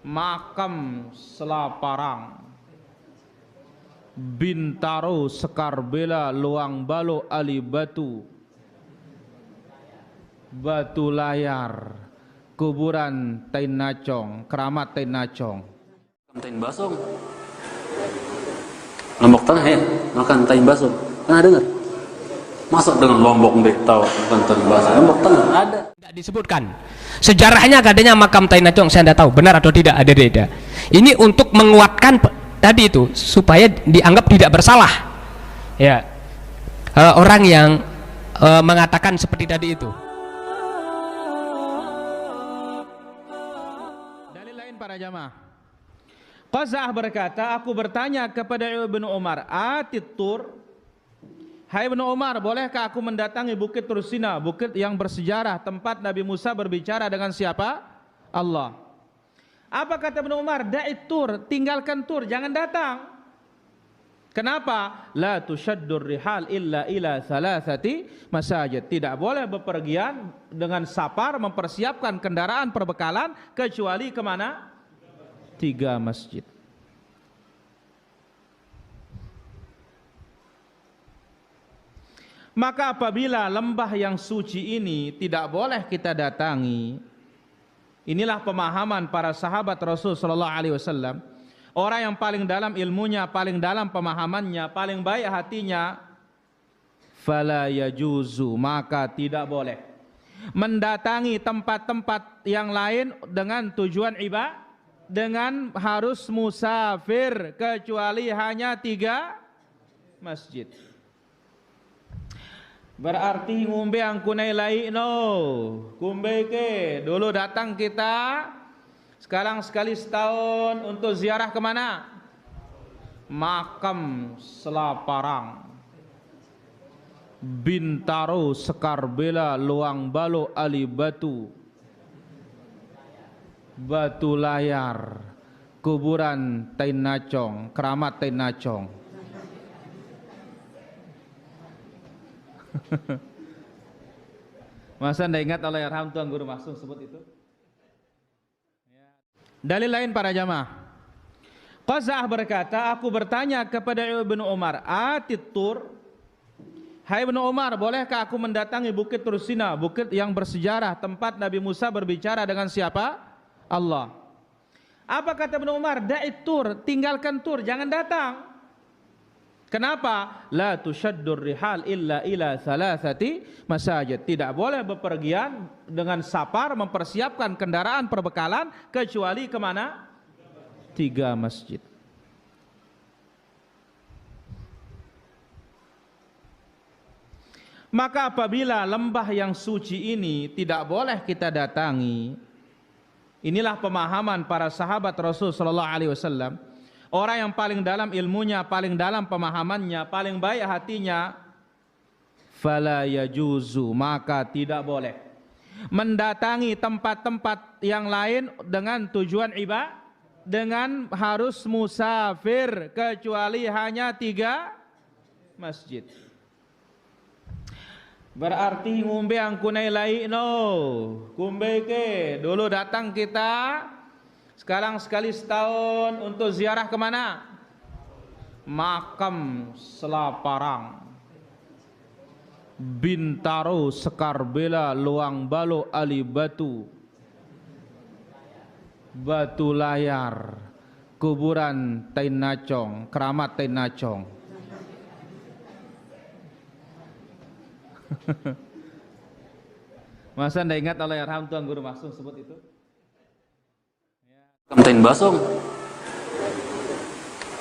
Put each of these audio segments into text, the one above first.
Makam Selaparang, Bintaro Sekarbela Luang Balo Ali Batu, Batu Layar, Kuburan Tain Nacong, Keramat Tain Nacong. Tain Basong, Lombok Tengah ya, makan Tain Basong, pernah dengar? Masuk dengan Lombok tahu makan Tain Basong, Lombok Tengah ada. Tidak disebutkan sejarahnya, katanya makam Tain Nacong, saya tidak tahu benar atau tidak, ada beda. Ini untuk menguatkan tadi itu supaya dianggap tidak bersalah ya orang yang mengatakan seperti tadi itu. Dalil lain para jamaah, Qaza'ah berkata, aku bertanya kepada Ibnu Umar, Atitur, hai Ibnu Umar, bolehkah aku mendatangi Bukit Tursina, bukit yang bersejarah, tempat Nabi Musa berbicara dengan siapa? Allah. Apa kata Ibnu Umar? Da'it tur, tinggalkan tur, jangan datang. Kenapa? La tushaddur rihal illa ila thalathati masajid. Tidak boleh bepergian dengan safar mempersiapkan kendaraan perbekalan kecuali kemana? 3 masjid. Maka apabila lembah yang suci ini tidak boleh kita datangi, inilah pemahaman para sahabat Rasul sallallahu alaihi wasallam. Orang yang paling dalam ilmunya, paling dalam pemahamannya, paling baik hatinya, fala yajuzu, maka tidak boleh mendatangi tempat-tempat yang lain dengan tujuan ibadah, dengan harus musafir, kecuali hanya 3 masjid. Berarti ngumbe angkunai lai no, kumbe ke dulu datang kita, sekarang sekali setahun untuk ziarah kemana? Makam Selaparang, Bintaro Sekarbela Luang Balo Ali Batu, Batu Layar, Kuburan Tain Nacong, Keramat Tain Nacong. Masa anda ingat Allahyarham Tuan Guru Maksum sebut itu? Dalil lain para jamaah, Qaza'ah berkata, aku bertanya kepada Ibnu Umar, Atitur, hai Ibnu Umar, bolehkah aku mendatangi Bukit Tursina, bukit yang bersejarah, tempat Nabi Musa berbicara dengan siapa? Allah. Apa kata Ibnu Umar? Da'it tur, tinggalkan tur, jangan datang. Kenapa? La tushaddur rihal illa ila thalathati masajid. Tidak boleh bepergian dengan safar mempersiapkan kendaraan perbekalan kecuali kemana? 3 masjid. Maka apabila lembah yang suci ini tidak boleh kita datangi, inilah pemahaman para sahabat Rasul sallallahu alaihi wasallam. Orang yang paling dalam ilmunya, paling dalam pemahamannya, paling baik hatinya, fala yajuzu, maka tidak boleh mendatangi tempat-tempat yang lain dengan tujuan ibadah, dengan harus musafir, kecuali hanya 3 masjid. Berarti ngumbe angkunai lai no, kumbe ke dulu datang kita, sekarang sekali setahun untuk ziarah kemana? Makam Selaparang, Bintaro Sekarbela Luang Balo Ali Batu, Batu Layar, Kuburan Tain Nacong, Keramat Tain Nacong. Masa anda ingat Allahyarham Tuan Guru Maksum sebut itu? Tain Basong,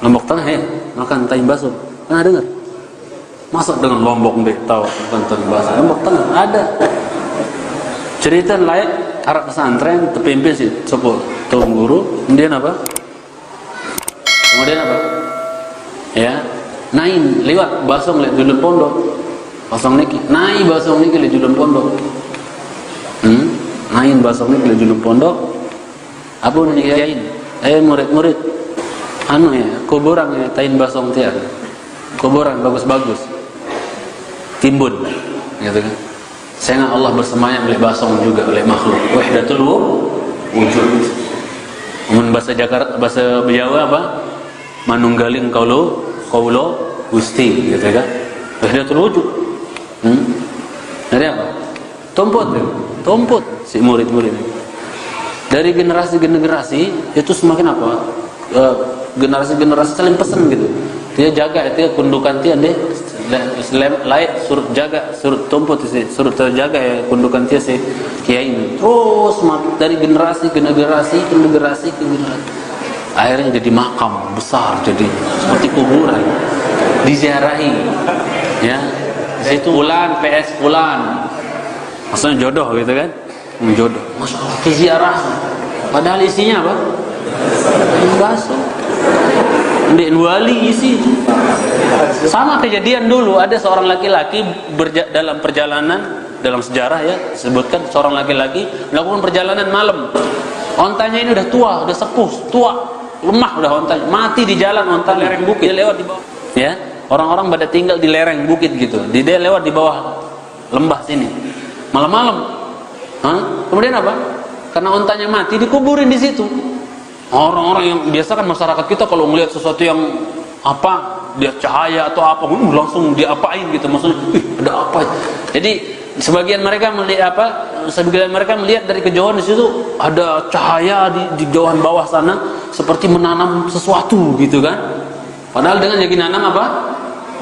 Lombok Tengah ya, makan Tain Basong, pernah dengar? Masuk dengan Lombok tahu makan Tain Basong, Lombok Tengah ada. Cerita layak Arab pesantren terpimpin sih, sopo Tuan Guru, kemudian apa? Ya, naik lewat Basong lewat julun pondok, Basong niki, naik Basong niki lewat julun pondok, naik Basong niki lewat julun pondok. Apa nih kiain? Murid-murid, anu ya, kuburan ya, Tain Basong tiar, kuburan bagus-bagus, timbun, gitu kan? Saya Allah bersemayam oleh Basong juga oleh makhluk, wahdatul wujud. Mun bahasa Jakarta, bahasa Jawa apa? Manunggaling kaulo Gusti gitu kan. Sudah terwujud. Dari apa? Tumput si murid-murid. Dari generasi ke generasi itu semakin apa? Generasi-generasi saling pesan gitu. Dia jaga itu kundukan dia deh. Lain surut jaga, surut tumput sih, surut terjaga ya kundukan dia si kiai ini. Terus dari generasi ke generasi. Akhirnya jadi makam besar, jadi seperti kuburan. Diziarahi. Ya. Itu Fulan PS Fulan. Maksudnya jodoh gitu kan? Jodoh. Masya Allah, ziarah. Padahal isinya apa? Bakso. Ndek wali isi. Sama kejadian dulu, ada seorang laki-laki dalam perjalanan, dalam sejarah ya, sebutkan seorang laki-laki melakukan perjalanan malam. Ontanya ini udah tua, udah sepuh, tua, lemah udah ontanya, mati di jalan onta lereng bukit. Dia lewat di bawah. Ya, orang-orang pada tinggal di lereng bukit gitu. Dia lewat di bawah lembah sini. Malam-malam. Kemudian apa? Karena ontanya mati dikuburin di situ. Orang-orang yang biasa kan masyarakat kita kalau melihat sesuatu yang apa, dia cahaya atau apa, langsung diapain gitu, maksudnya, ada apa? Jadi sebagian mereka melihat dari kejauhan di situ ada cahaya di jauhan bawah sana, seperti menanam sesuatu gitu kan. Padahal dengan yang nanam apa?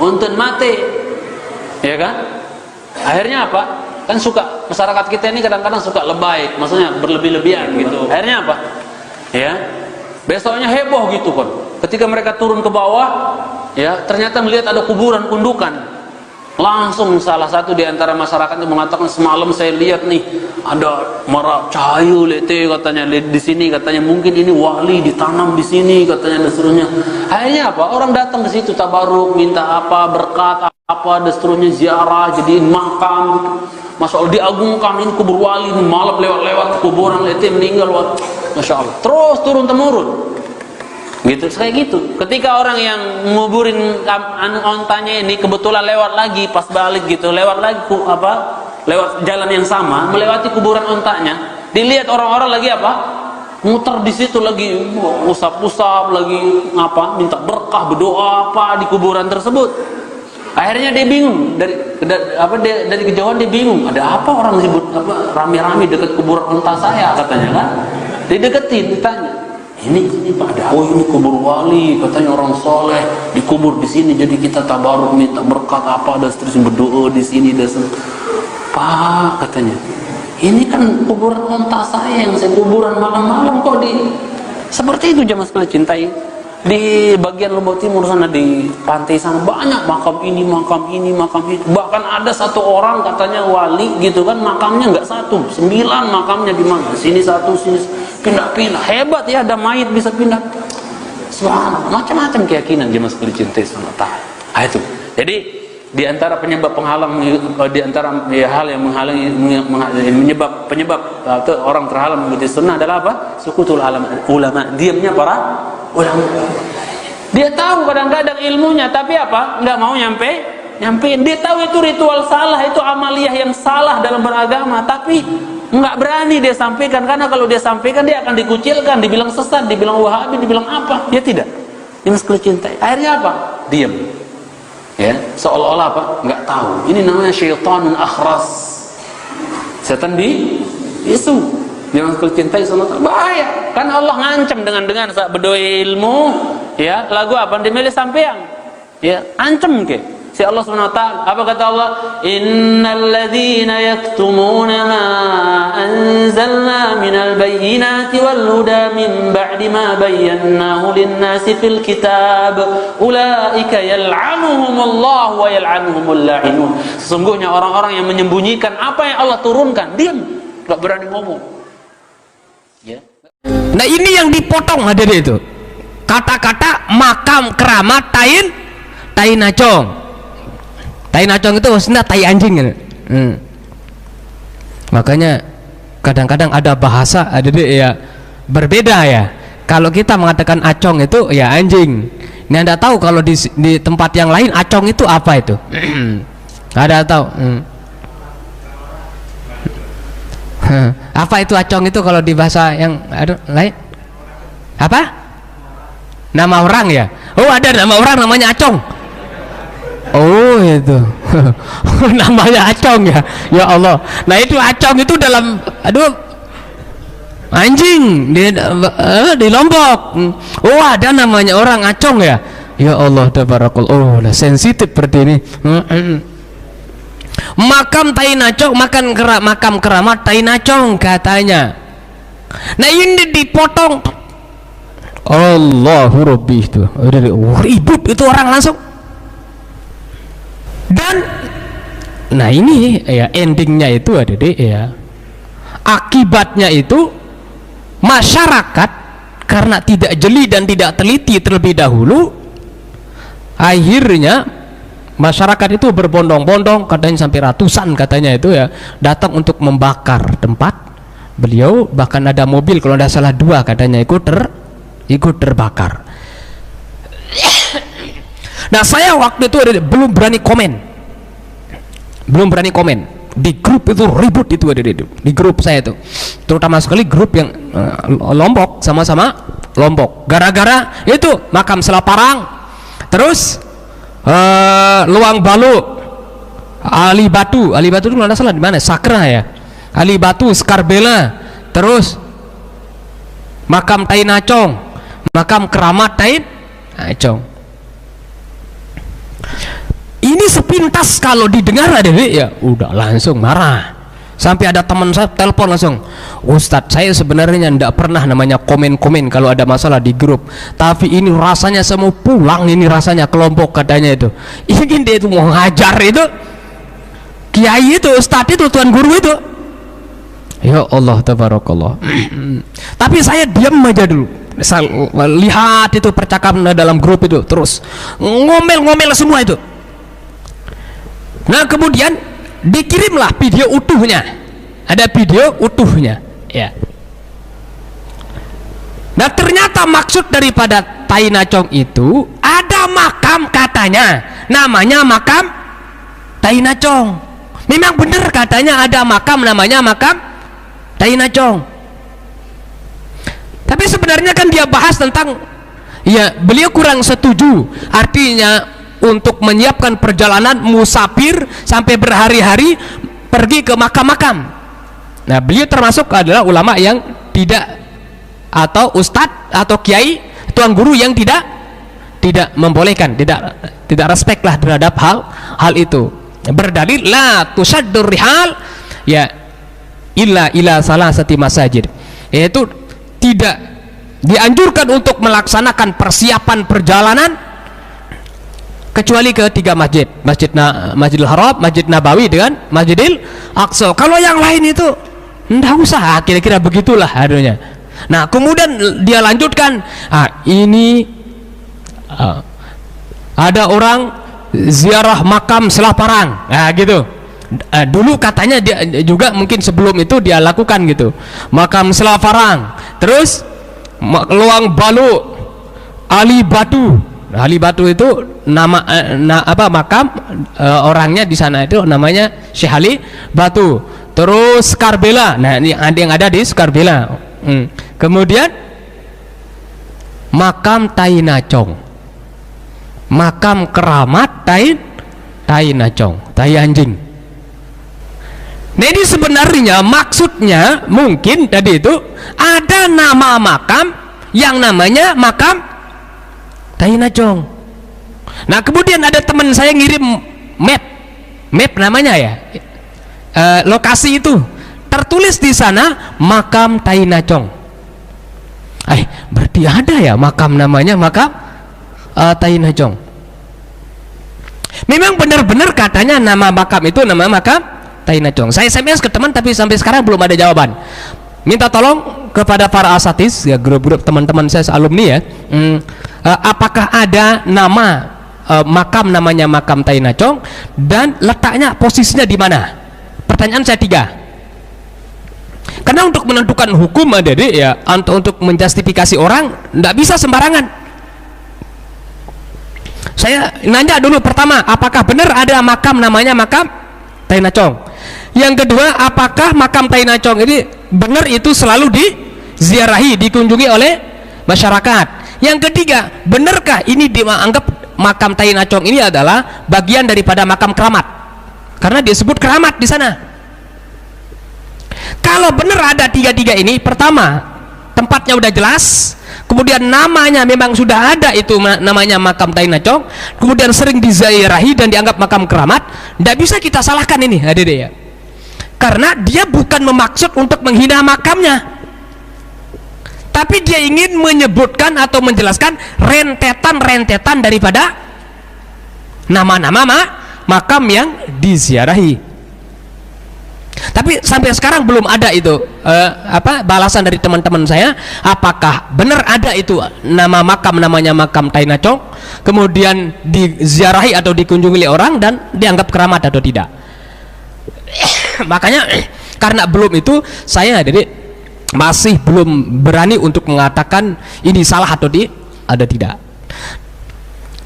Unten mati, ya kan? Akhirnya apa? Kan suka masyarakat kita ini kadang-kadang suka lebay, maksudnya berlebih-lebihan gitu. Akhirnya apa? Ya, besoknya heboh gitu kan. Ketika mereka turun ke bawah, ya ternyata melihat ada kuburan kundukan. Langsung salah satu di antara masyarakat itu mengatakan, semalam saya lihat nih ada merah cahaya lete katanya di sini, katanya mungkin ini wali ditanam di sini katanya dan seterusnya. Akhirnya apa? Orang datang ke situ tabaruk, minta apa, berkat apa dan seterusnya, ziarah, jadiin makam gitu. Masya Allah, diagungkan ini kubur wali, malam lewat-lewat kuburan lete meninggal. Masya Allah, terus turun temurun gitu, kayak gitu. Ketika orang yang nguburin ontanya ini kebetulan lewat lagi pas balik gitu, lewat jalan yang sama, melewati kuburan ontanya, dilihat orang-orang lagi apa, muter di situ lagi, usap-usap lagi, minta berkah, berdoa apa di kuburan tersebut. Akhirnya dia bingung, dari kejauhan dia bingung, ada apa orang sibuk rame-rame dekat kuburan onta saya katanya kan. Dideketin, ditanya, ini Pak, ada ini kubur wali, katanya orang soleh dikubur di sini, jadi kita tabaruk minta berkat apa dan seterusnya, berdoa di sini dan Pak, katanya, ini kan kuburan onta saya yang saya kuburan malam-malam kok seperti itu. Jamaah sekalian cintai, di bagian Lombok Timur sana, di pantai sana banyak makam ini, bahkan ada satu orang katanya wali gitu kan, makamnya nggak 1, 9 makamnya di mana, sini 1, sini pindah-pindah, hebat ya, ada mayit bisa pindah. Subhanallah, macam-macam keyakinan jemaah sekalian cintai sama ta'ala. Itu jadi di antara penyebab penghalang, di antara hal yang menghalangi penyebab atau orang terhalang mengikuti sunnah adalah apa? Sukutul ulama, diamnya para ulama. Dia tahu kadang-kadang ilmunya, tapi apa? Nggak mau nyampein. Dia tahu itu ritual salah, itu amaliyah yang salah dalam beragama, tapi nggak berani dia sampaikan, karena kalau dia sampaikan dia akan dikucilkan, dibilang sesat, dibilang wahabi, dibilang apa? Dia tidak. Dia mesti cintai. Akhirnya apa? Diam. Ya, seolah-olah apa? Nggak tahu. Ini namanya syaitanun akhras. Setan di isu. Jangan cintai sama Allah, bahaya. Kan Allah ngancam dengan saat berdoa ilmu, ya, lagu apa dimilih sampean. Ya, ancam ke. Si Allah Subhanahu wa taala, apa kata Allah? Innal ladzina yaktumuna ma anzalna minal bayyinati wal huda min ba'di ma bayyanahu lin-nasi fil kitab ulaika yal'anuhumullahu wa yal'anuhumul la'inun. Sesungguhnya orang-orang yang menyembunyikan apa yang Allah turunkan, diam, enggak berani ngomong. Ya. Nah, ini yang dipotong ada itu. Kata-kata makam keramat tai nacong. Tai nacong itu maksudnya tai anjing gitu. Makanya kadang-kadang ada bahasa ada ya berbeda ya. Kalau kita mengatakan acong itu ya anjing. Ini Anda tahu kalau di tempat yang lain acong itu apa itu? Ada tahu? Apa itu acong itu kalau di bahasa yang lain? Apa? Nama orang ya? Oh, ada nama orang namanya Acong. Oh, itu. Namanya Acong ya. Ya Allah. Nah, itu Acong itu dalam anjing di Lombok. Oh, ada namanya orang Acong ya. Ya Allah, tabarakallah. Oh, lah sensitif seperti ini. Makam Tainacong, makam keramat Tainacong katanya. Nah, ini dipotong. Allahu Rabbi itu. Ribut itu orang langsung. Dan nah ini ya endingnya itu ya. Akibatnya itu masyarakat karena tidak jeli dan tidak teliti terlebih dahulu, akhirnya masyarakat itu berbondong-bondong, katanya sampai ratusan katanya itu ya, datang untuk membakar tempat beliau. Bahkan ada mobil kalau tidak salah 2 katanya ikut terbakar. Nah, saya waktu itu belum berani komen di grup itu, ribut itu ada di grup saya itu, terutama sekali grup yang Lombok, sama-sama Lombok, gara-gara itu makam Selaparang, terus Luang Balu, Ali Batu itu kalau salah di mana, Sakra ya, Ali Batu, Skarbela, terus makam Tainacong, makam keramat Tainacong. Ini sepintas kalau didengar ada ya udah langsung marah. Sampai ada teman saya telepon langsung, Ustadz, saya sebenarnya tidak pernah namanya komen-komen kalau ada masalah di grup, tapi ini rasanya saya mau pulang, ini rasanya kelompok katanya itu. Ini dia itu mau ngajar itu kiai itu, ustadz itu, tuan guru itu. Ya Allah, tabarakallah. Tapi saya diam aja dulu. Saya lihat itu percakapan dalam grup itu, terus ngomel-ngomel semua itu. Nah, kemudian dikirimlah video utuhnya, ada video utuhnya ya. Nah, ternyata maksud daripada Tainacong itu ada makam katanya, namanya makam Tainacong. Memang benar katanya ada makam namanya makam Tainacong. Tapi sebenarnya kan dia bahas tentang ya, beliau kurang setuju, artinya untuk menyiapkan perjalanan musafir sampai berhari-hari pergi ke makam-makam. Nah, beliau termasuk adalah ulama yang tidak, atau ustadz atau kiai, tuan guru yang tidak membolehkan, tidak respect lah terhadap hal itu. Berdalil la tusaddur rihal ya illa salasati masajid, yaitu tidak dianjurkan untuk melaksanakan persiapan perjalanan kecuali ke 3 masjid, Masjidil Haram, Masjid Nabawi dengan Masjidil Aqsa. Kalau yang lain itu enggak usah, kira-kira begitulah adanya. Nah, kemudian dia lanjutkan, ini ada orang ziarah makam Selaparang, nah gitu. Dulu katanya dia juga mungkin sebelum itu dia lakukan gitu, makam Selaparang, terus Luang Balu, Ali Batu. Ali Batu itu nama makam orangnya di sana itu namanya Syekh Ali Batu. Terus Skarbela, nah ini yang ada di Skarbela. Kemudian makam Tainacong, makam keramat Tainacong, Tai anjing. Nah, ini sebenarnya maksudnya mungkin tadi itu ada nama makam yang namanya makam Tainacong. Nah, kemudian ada teman saya ngirim map namanya ya, lokasi itu tertulis di sana makam Tainacong. Berarti ada ya makam namanya makam Tainacong. Memang benar-benar katanya nama makam itu nama makam Tainacong. Saya SMS ke teman tapi sampai sekarang belum ada jawaban. Minta tolong kepada para asatis ya, grup-grup teman-teman saya alumni ya, apakah ada nama makam namanya makam Tainacong dan letaknya posisinya di mana? Pertanyaan saya 3. Karena untuk menentukan hukum ya, untuk menjustifikasi orang tidak bisa sembarangan. Saya nanya dulu pertama, apakah benar ada makam namanya makam Tainacong? Yang kedua, apakah makam Tainacong ini benar itu selalu diziarahi, dikunjungi oleh masyarakat. Yang ketiga, benarkah ini dianggap makam Tai Nacong ini adalah bagian daripada makam keramat? Karena disebut keramat di sana. Kalau benar ada tiga-tiga ini, pertama, tempatnya udah jelas, kemudian namanya memang sudah ada, itu namanya makam Tai Nacong, kemudian sering diziarahi dan dianggap makam keramat, tidak bisa kita salahkan ini, adik-adik ya. Karena dia bukan memaksud untuk menghina makamnya, tapi dia ingin menyebutkan atau menjelaskan rentetan-rentetan daripada nama-nama makam yang diziarahi. Tapi sampai sekarang belum ada itu balasan dari teman-teman saya, apakah benar ada itu nama makam namanya makam Tai Nacong, kemudian diziarahi atau dikunjungi oleh orang dan dianggap keramat atau tidak. Makanya karena belum itu, saya jadi masih belum berani untuk mengatakan ini salah atau tidak.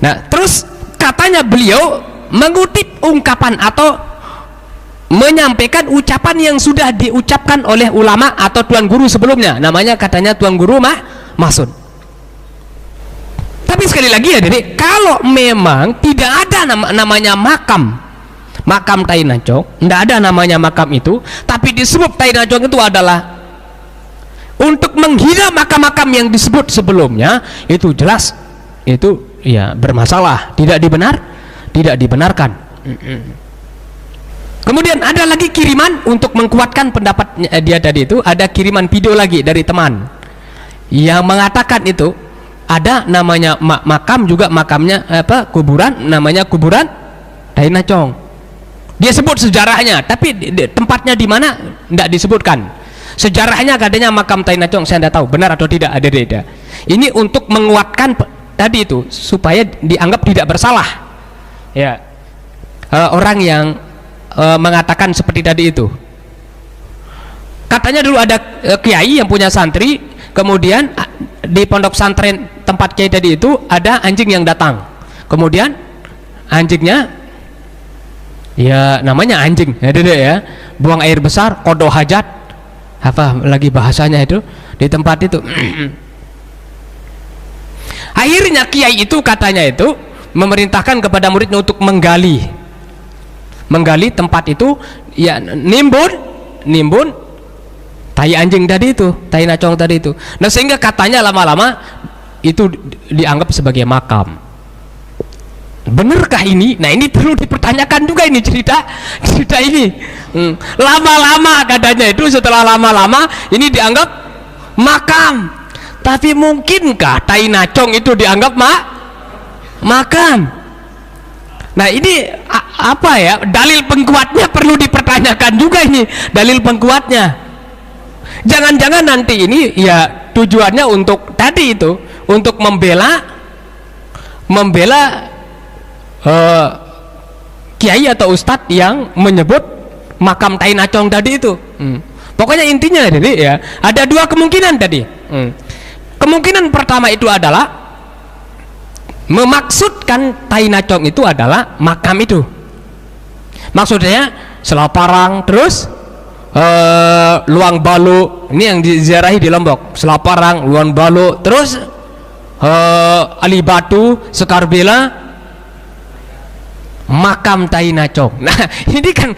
Nah, terus katanya beliau mengutip ungkapan atau menyampaikan ucapan yang sudah diucapkan oleh ulama atau tuan guru sebelumnya, namanya katanya tuan guru Mahsud. Tapi sekali lagi ya, jadi kalau memang tidak ada namanya makam Tai Nacong, tidak ada namanya makam itu, tapi disebut Tai Nacong itu adalah untuk menghina makam-makam yang disebut sebelumnya, itu jelas itu ya bermasalah, tidak dibenarkan. Kemudian ada lagi kiriman untuk menguatkan pendapat dia tadi itu, ada kiriman video lagi dari teman yang mengatakan itu ada namanya makam juga, makamnya kuburan, namanya kuburan Tai Nacong. Dia sebut sejarahnya, tapi tempatnya di mana tidak disebutkan. Sejarahnya katanya makam Tai Nacong, saya tidak tahu benar atau tidak, ada. Ini untuk menguatkan tadi itu supaya dianggap tidak bersalah. Ya, orang yang mengatakan seperti tadi itu. Katanya dulu ada kiai yang punya santri, kemudian di pondok santren tempat kiai tadi itu ada anjing yang datang. Kemudian anjingnya, ya namanya anjing, ya, buang air besar, qada hajat, apa lagi bahasanya itu di tempat itu. Akhirnya kiai itu katanya itu memerintahkan kepada muridnya untuk menggali tempat itu, ya nimbun tai anjing tadi itu, Tai Nacong tadi itu. Nah, sehingga katanya lama-lama itu dianggap sebagai makam. Benarkah ini? Nah, ini perlu dipertanyakan juga ini cerita ini. Lama-lama katanya itu, setelah lama-lama ini dianggap makam. Tapi mungkinkah Tai Nacong itu dianggap makam? Nah, ini apa ya, dalil pengkuatnya perlu dipertanyakan juga ini, dalil pengkuatnya. Jangan-jangan nanti ini ya tujuannya untuk tadi itu, untuk membela kiai atau ustadz yang menyebut makam Tai Nacong tadi itu. Pokoknya intinya jadi ya ada dua kemungkinan tadi. Kemungkinan pertama itu adalah memaksudkan Tai Nacong itu adalah makam itu, maksudnya Selaparang, terus Luang Balu, ini yang diziarahi di Lombok, Selaparang, Luang Balu, terus Ali Batu, Sekarbela, makam Tai Nacong. Nah, ini kan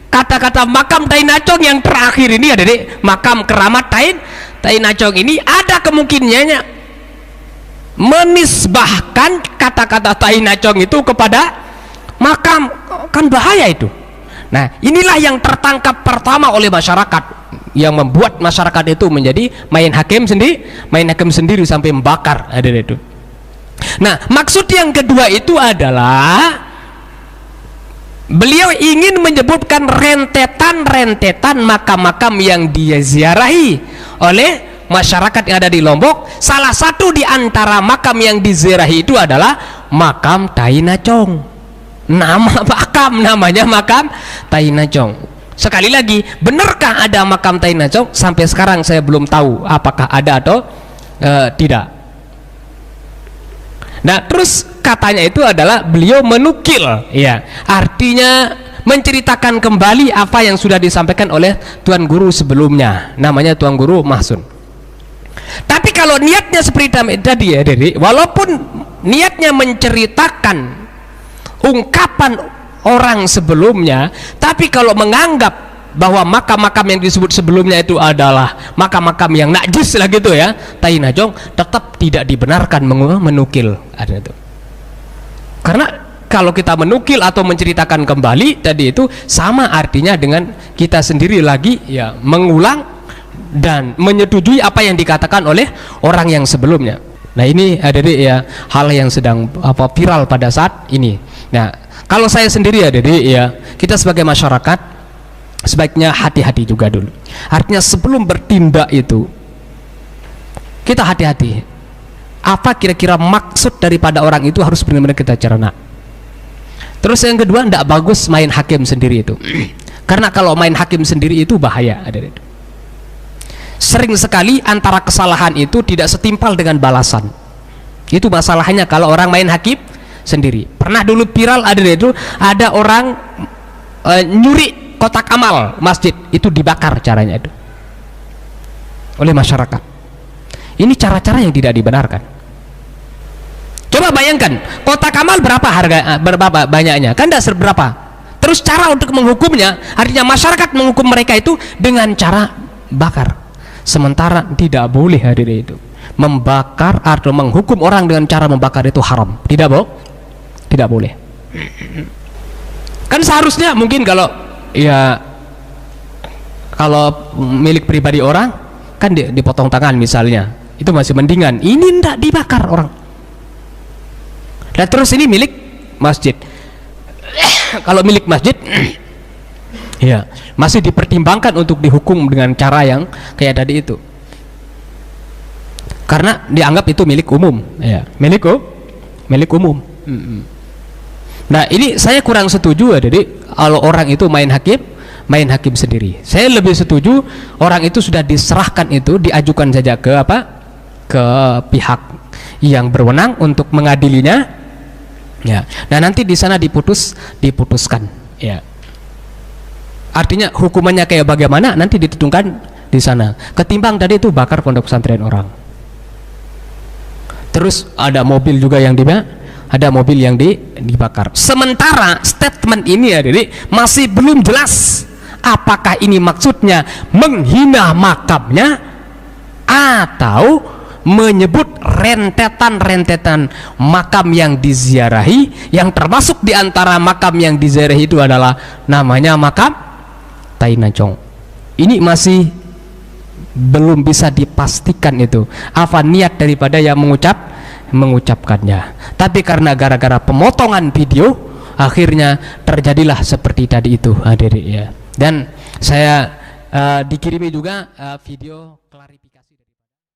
kata-kata makam Tai Nacong yang terakhir ini ada di makam keramat Tai Nacong ini ada kemungkinannya menisbahkan kata-kata Tai Nacong itu kepada makam, kan bahaya itu. Nah, inilah yang tertangkap pertama oleh masyarakat, yang membuat masyarakat itu menjadi main hakim sendiri sampai membakar, ada itu. Nah, maksud yang kedua itu adalah beliau ingin menyebutkan rentetan makam-makam yang diziarahi oleh masyarakat yang ada di Lombok. Salah satu di antara makam yang diziarahi itu adalah makam Tai Nacong. Nama makam namanya makam Tai Nacong. Sekali lagi, benarkah ada makam Tai Nacong? Sampai sekarang saya belum tahu apakah ada atau tidak. Nah, terus katanya itu adalah beliau menukil, ya, artinya menceritakan kembali apa yang sudah disampaikan oleh tuan guru sebelumnya, namanya tuan guru Mahsud. Tapi kalau niatnya seperti tadi ya Dede, walaupun niatnya menceritakan ungkapan orang sebelumnya, tapi kalau menganggap bahwa makam-makam yang disebut sebelumnya itu adalah makam-makam yang najis lah gitu ya, Tai Najong, tetap tidak dibenarkan menukil ada itu. Karena kalau kita menukil atau menceritakan kembali tadi itu sama artinya dengan kita sendiri lagi ya mengulang dan menyetujui apa yang dikatakan oleh orang yang sebelumnya. Nah ini adik-adik ya hal yang sedang viral pada saat ini. Nah kalau saya sendiri adik-adik ya, kita sebagai masyarakat sebaiknya hati-hati juga dulu. Artinya sebelum bertindak itu kita hati-hati. Apa kira-kira maksud daripada orang itu harus benar-benar kita cerna. Terus yang kedua, tidak bagus main hakim sendiri itu. Karena kalau main hakim sendiri itu bahaya. Sering sekali antara kesalahan itu tidak setimpal dengan balasan. Itu masalahnya kalau orang main hakim sendiri. Pernah dulu viral ada orang nyuri kotak amal masjid, itu dibakar caranya itu oleh masyarakat. Ini cara-cara yang tidak dibenarkan. Coba bayangkan kotak amal berapa banyaknya, kan tidak seberapa. Terus cara untuk menghukumnya, artinya masyarakat menghukum mereka itu dengan cara bakar. Sementara tidak boleh hadirin itu membakar atau menghukum orang dengan cara membakar itu haram. Tidak boleh. Kan seharusnya mungkin kalau milik pribadi orang kan dipotong tangan misalnya, itu masih mendingan. Ini tidak dibakar orang. Dan terus ini milik masjid. Kalau milik masjid ya masih dipertimbangkan untuk dihukum dengan cara yang kayak tadi itu, karena dianggap itu milik umum ya, milik umum. Nah ini saya kurang setuju ya, jadi kalau orang itu main hakim sendiri. Saya lebih setuju orang itu sudah diserahkan itu, diajukan saja ke pihak yang berwenang untuk mengadilinya ya. Dan nanti di sana diputuskan ya. Artinya hukumannya kayak bagaimana nanti ditentukan di sana. Ketimbang tadi itu bakar pondok pesantren orang. Terus ada mobil juga yang dibakar. Sementara statement ini ya, jadi masih belum jelas apakah ini maksudnya menghina makamnya atau menyebut rentetan makam yang diziarahi, yang termasuk diantara makam yang diziarahi itu adalah namanya makam Tai Najong. Ini masih belum bisa dipastikan itu apa niat daripada yang mengucapkannya. Tapi karena gara-gara pemotongan video akhirnya terjadilah seperti tadi itu hadirin ya. Dan saya dikirimi juga video klarifikasi.